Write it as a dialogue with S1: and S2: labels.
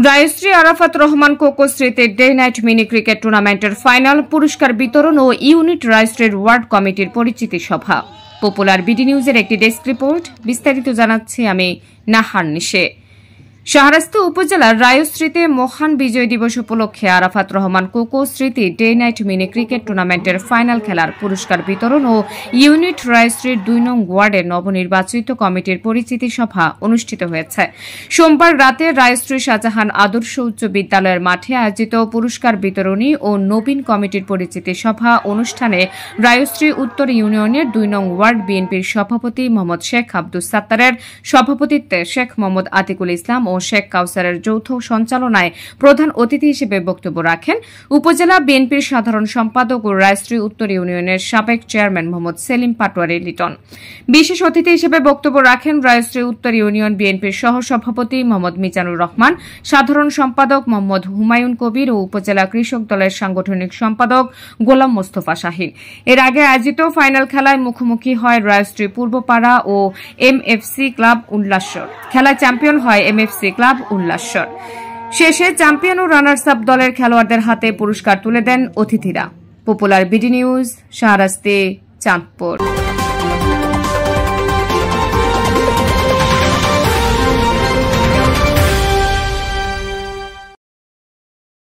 S1: Raishree Arafat Rahman cocoa স্মৃতি day night mini cricket টুর্নামেন্টের final পুরস্কার বিতরণ ও ইউনিট রায়শ্রীর ওয়ার্ড কমিটির পরিচিতি সভা। পপুলার বিডি নিউজের একটি ডেস্ক রিপোর্ট। বিস্তারিত জানাচ্ছি আমি নাহার নিশে। শাহরাস্তি উপজেলার রায়শ্রীতে মহান বিজয় দিবস উপলক্ষে আরাফাত রহমান কোকো স্মৃতি ডে নাইট মিনি ক্রিকেট টুর্নামেন্টের ফাইনাল খেলার পুরস্কার বিতরণ ও ইউনিট রায়শ্রীর ২ নং ওয়ার্ডের নবনির্বাচিত কমিটির পরিচিতি সভা অনুষ্ঠিত হয়েছে। সোমবার রাতে রায়শ্রী শাহজাহান আদর্শ উচ্চ বিদ্যালয়ের মাঠে আয়োজিত পুরস্কার বিতরণী ও নবীন কমিটির পরিচিতি সভা অনুষ্ঠানে রায়শ্রী উত্তর ইউনিয়নের ২ নং ওয়ার্ড বিএনপির সভাপতি মোহাম্মদ শেখ আব্দুস সাত্তারের সভাপতিত্বে শেখ মোহাম্মদ আতিকুল ইসলাম ও শেখ কাউসারের যৌথ সঞ্চালনায় প্রধান অতিথি হিসেবে বক্তব্য রাখেন উপজেলা বিএনপির সাধারণ সম্পাদক ও রায়শ্রী উত্তর ইউনিয়নের সাবেক চেয়ারম্যান মোহাম্মদ সেলিম পাটোয়ারি লিটন। বিশেষ অতিথি হিসেবে বক্তব্য রাখেন রায়শ্রী উত্তর ইউনিয়ন বিএনপির সহসভাপতি মোহাম্মদ মিজানুর রহমান, সাধারণ সম্পাদক মোহাম্মদ হুমায়ুন কবির ও উপজেলা কৃষক দলের সাংগঠনিক সম্পাদক গোলাম মোস্তফা শাহীন। এর আগে আয়োজিত ফাইনাল খেলায় মুখোমুখি হয় রায়শ্রী পূর্বপাড়া ও এমএফসি ক্লাব উল্লাসর। খেলায় চ্যাম্পিয়ন হয় এমএফসি ক্লাব উল্লাসর। শেষে চ্যাম্পিয়ন ও রানার্স আপ দলের খেলোয়াড়দের হাতে পুরস্কার তুলে দেন অতিথিরা। Popular BD news, Shahrasti, Chandpur.